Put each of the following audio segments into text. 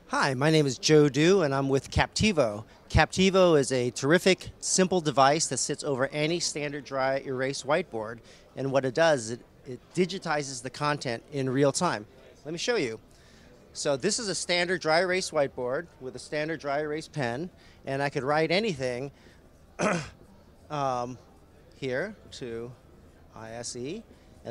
Hi, my name is Joe Du, and I'm with Kaptivo. Kaptivo is a terrific, simple device that sits over any standard dry erase whiteboard, and what it does is it digitizes the content in real time. Let me show you. So this is a standard dry erase whiteboard with a standard dry erase pen, and I could write anything here to ISE, and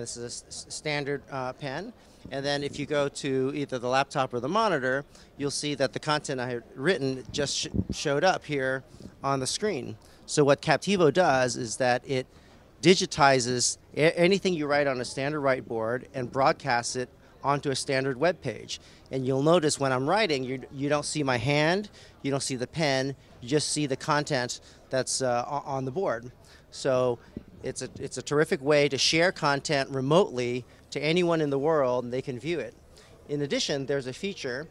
this is a standard pen. And then if you go to either the laptop or the monitor, you'll see that the content I had written just showed up here on the screen. So what Kaptivo does is that it digitizes anything you write on a standard whiteboard and broadcasts it onto a standard web page. And you'll notice when I'm writing, you don't see my hand, you don't see the pen, you just see the content that's on the board. So it's a terrific way to share content remotely to anyone in the world, and they can view it. In addition, there's a feature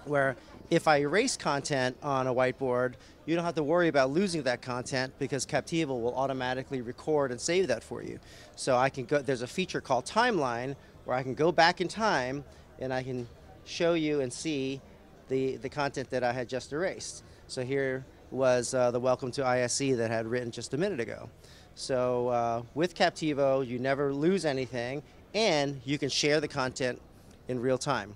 where if I erase content on a whiteboard, you don't have to worry about losing that content because Kaptivo will automatically record and save that for you. So I can go, there's a feature called Timeline where I can go back in time and I can show you and see the content that I had just erased. So here was the welcome to ISE that I had written just a minute ago. So with Kaptivo, you never lose anything, and you can share the content in real time.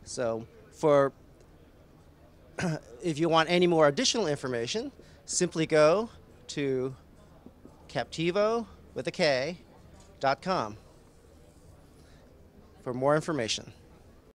So if you want any more additional information, simply go to Kaptivo.com for more information.